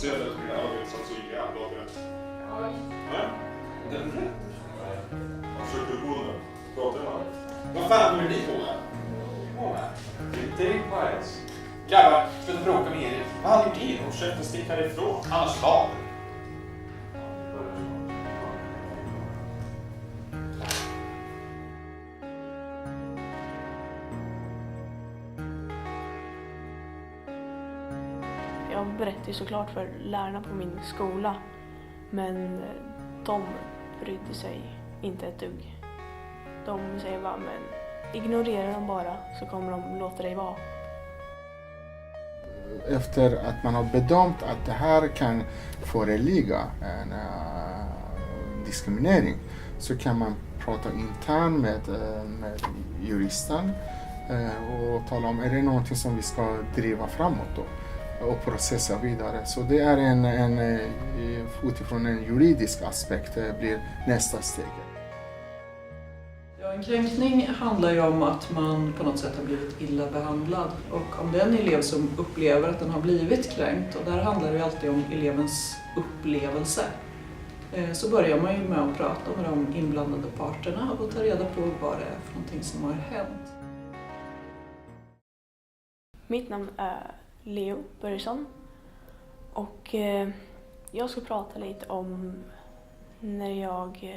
ser att mina arbetssätt så gick jag dagen. Nej? Jag försöker gå nu. Pratar med. Vad fan håller ni på med? Stay quiet. Grabbar, sluta bråka med er. Vad hade ni gjort? Försök att sticka härifrån. Annars lag. Jag berättade ju såklart för lärarna på min skola, men de brydde sig inte ett dugg. De säger bara, men ignorera dem bara så kommer de låta dig vara. Efter att man har bedömt att det här kan föreligga en diskriminering så kan man prata internt med juristen och tala om är det någonting som vi ska driva framåt då och processa vidare. Så det är utifrån en juridisk aspekt blir nästa steg. Ja, en kränkning handlar ju om att man på något sätt har blivit illa behandlad. Och om det är en elev som upplever att den har blivit kränkt, och där handlar det ju alltid om elevens upplevelse, så börjar man ju med att prata med de inblandade parterna och ta reda på vad det är för någonting som har hänt. Mitt namn är Leo Börjesson och jag ska prata lite om under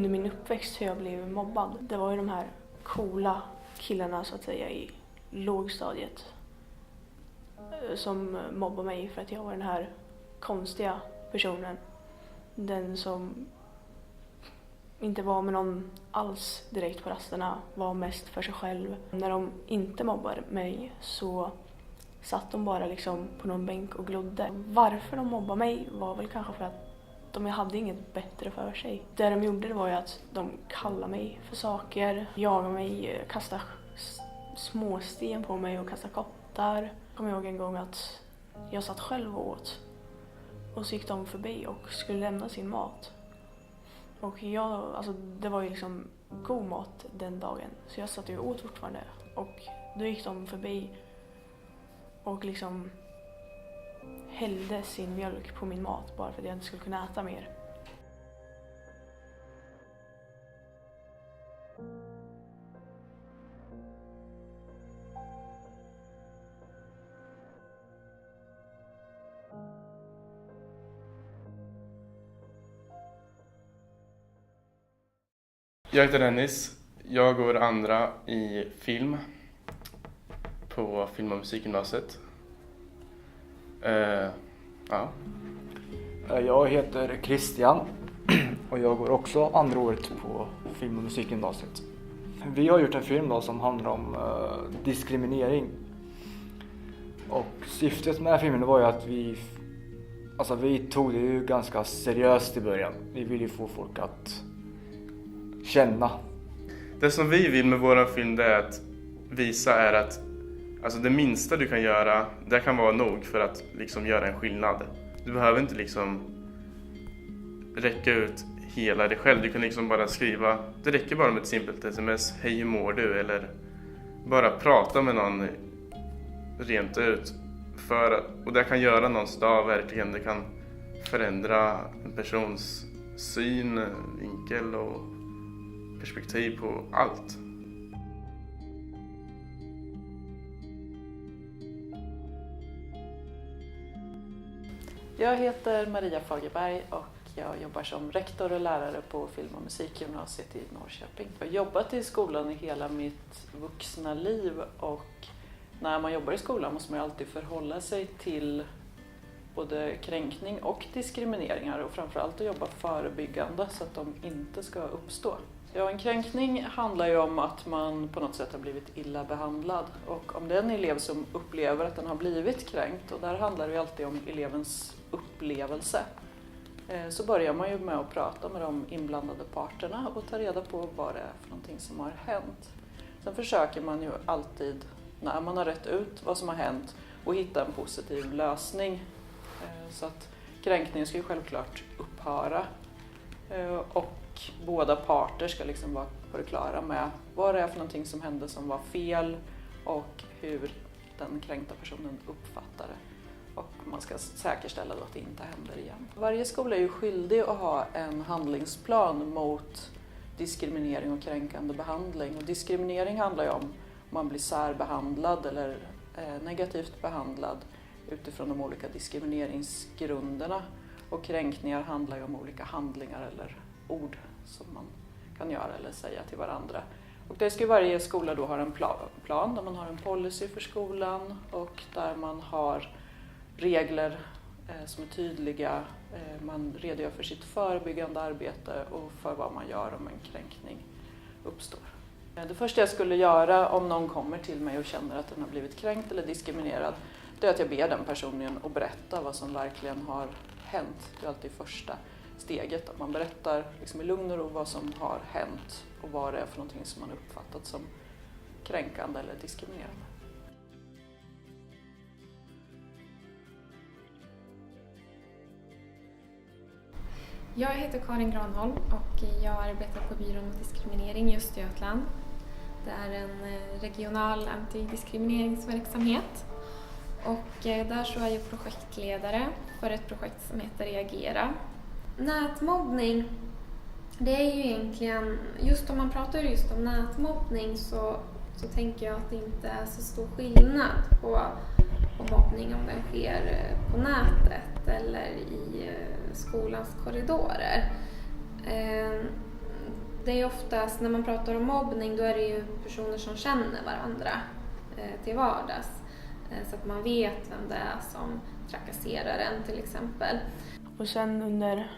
min uppväxt hur jag blev mobbad. Det var ju de här coola killarna så att säga i lågstadiet som mobbade mig för att jag var den här konstiga personen. Den som inte var med någon alls direkt på rasterna, var mest för sig själv. När de inte mobbade mig så satt de bara liksom på någon bänk och glodde. Varför de mobbade mig var väl kanske för att de hade inget bättre för sig. Det de gjorde var ju att de kallade mig för saker, jagade mig, kastade småsten på mig och kastade kottar. Jag kommer ihåg en gång att jag satt själv och åt och så gick de förbi och skulle lämna sin mat. Och det var ju liksom god mat den dagen så jag satt ju och åt fortfarande. Och då gick de förbi och liksom hällde sin mjölk på min mat bara för att jag inte skulle kunna äta mer. Jag heter Dennis. Jag går andra i film på film- och musikgymnasiet. Ja. Jag heter Christian och jag går också andra året på film- och musikgymnasiet. Vi har gjort en film då som handlar om diskriminering. Och syftet med filmen var ju att vi tog det ju ganska seriöst i början. Vi ville ju få folk att känna. Det som vi vill med vår film det är att visa är att det minsta du kan göra, det kan vara nog för att liksom göra en skillnad. Du behöver inte liksom räcka ut hela dig själv. Du kan liksom bara skriva, det räcker bara med ett simpelt sms, hej hur mår du? Eller bara prata med någon rent ut. Och det kan göra någons dag verkligen. Det kan förändra en persons syn, vinkel och perspektiv på allt. Jag heter Maria Fagerberg och jag jobbar som rektor och lärare på film- och musikgymnasiet i Norrköping. Jag har jobbat i skolan i hela mitt vuxna liv och när man jobbar i skolan måste man alltid förhålla sig till både kränkning och diskrimineringar och framförallt att jobba förebyggande så att de inte ska uppstå. Ja, en kränkning handlar ju om att man på något sätt har blivit illa behandlad. Och om det är en elev som upplever att den har blivit kränkt, och där handlar det ju alltid om elevens upplevelse, så börjar man ju med att prata med de inblandade parterna och ta reda på vad det är för någonting som har hänt. Sen försöker man ju alltid, när man har rätt ut vad som har hänt, och hitta en positiv lösning. Så att kränkningen ska ju självklart upphöra. Och båda parter ska liksom vara på det klara med vad det är för någonting som hände som var fel och hur den kränkta personen uppfattar det. och man ska säkerställa då att det inte händer igen. Varje skola är ju skyldig att ha en handlingsplan mot diskriminering och kränkande behandling. Och diskriminering handlar ju om man blir särbehandlad eller negativt behandlad utifrån de olika diskrimineringsgrunderna. Och kränkningar handlar ju om olika handlingar eller ord som man kan göra eller säga till varandra. Och det ska ju varje skola då ha en plan där man har en policy för skolan och där man har regler som är tydliga. Man redogör för sitt förebyggande arbete och för vad man gör om en kränkning uppstår. Det första jag skulle göra om någon kommer till mig och känner att den har blivit kränkt eller diskriminerad, det är att jag ber den personen att berätta vad som verkligen har hänt. Det är alltid första steget, att man berättar liksom i lugn och ro vad som har hänt och vad det är för någonting som man uppfattat som kränkande eller diskriminerande. Jag heter Karin Granholm och jag arbetar på Byrån mot diskriminering i Östergötland. Det är en regional antidiskrimineringsverksamhet och där så är jag projektledare för ett projekt som heter Reagera. Nätmobbning, det är ju egentligen, just om man pratar just om nätmobbning så tänker jag att det inte är så stor skillnad på mobbning om den sker på nätet eller i skolans korridorer. Det är oftast, när man pratar om mobbning, då är det ju personer som känner varandra till vardags. Så att man vet vem det är som trakasserar en till exempel. Och sen under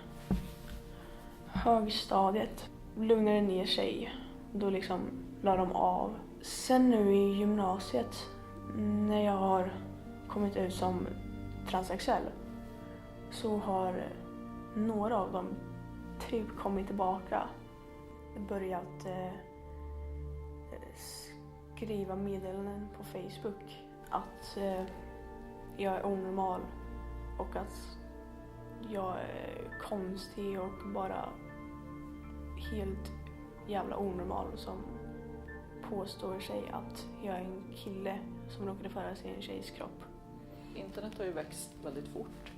högstadiet lugnade det ner sig. Då liksom la de av. Sen nu i gymnasiet, när jag har kommit ut som transsexuell, så har några av dem typ kommit tillbaka. Börjat skriva meddelanden på Facebook att jag är onormal och att jag är konstig och bara helt jävla onormal som påstår sig att jag är en kille som råkade föra sig i en tjejs kropp. Internet har ju växt väldigt fort.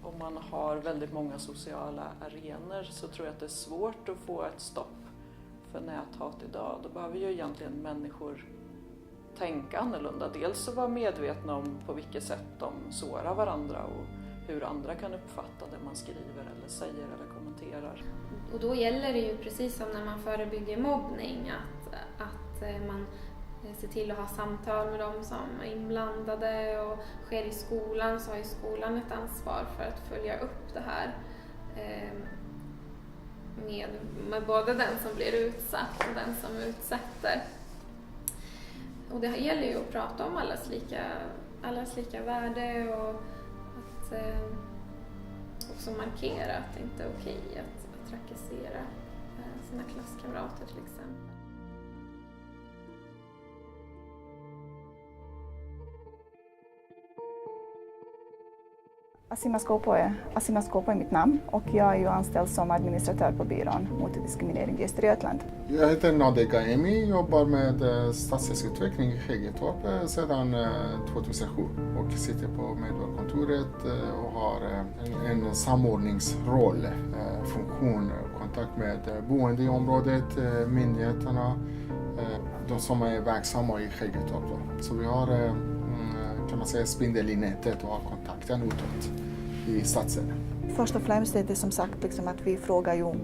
Om man har väldigt många sociala arenor så tror jag att det är svårt att få ett stopp för näthat idag. Då behöver ju egentligen människor tänka annorlunda. Dels att vara medvetna om på vilket sätt de sårar varandra och hur andra kan uppfatta det man skriver eller säger eller kommenterar. Och då gäller det ju precis som när man förebygger mobbning att man ser till att ha samtal med dem som är inblandade, och sker i skolan så har ju skolan ett ansvar för att följa upp det här med både den som blir utsatt och den som utsätter. Och det gäller ju att prata om allas lika värde och att också markera att det inte är okej att trakassera sina klasskamrater till exempel. Asima Skopo är mitt namn och jag är ju anställd som administratör på Byrån mot diskriminering i Östergötland. Jag heter Nadega Emi, jobbar med stadsdelsutveckling i Skäggetorp sedan 2007 och sitter på medborgarkontoret och har en samordningsroll, funktion, kontakt med boende i området, myndigheterna, de som är verksamma i Skäggetorp. Så vi har, kan man säga, spindel i nätet och har kontakten utåt i stadsdelen. Först och främst är det som sagt liksom att vi frågar ju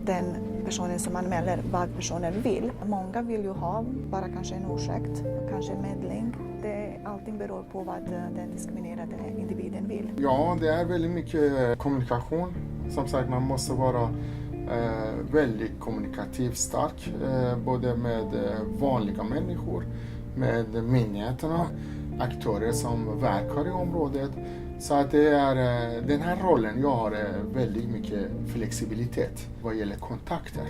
den personen som anmäler vad personen vill. Många vill ju ha bara kanske en ursäkt, kanske en medling. Allting beror på vad den diskriminerade individen vill. Ja, det är väldigt mycket kommunikation. Som sagt, man måste vara väldigt kommunikativt stark, både med vanliga människor, med myndigheterna, aktörer som verkar i området. Så att det är den här rollen, jag har väldigt mycket flexibilitet vad gäller kontakter.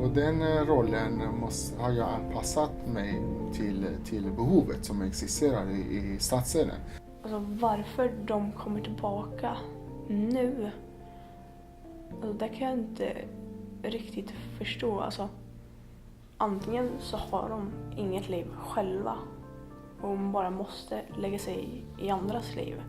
Och den rollen har jag anpassat mig till behovet som existerar i stadsdelen. Alltså varför de kommer tillbaka nu, alltså det kan jag inte riktigt förstå. Alltså, antingen så har de inget liv själva Hon bara måste lägga sig i andras liv.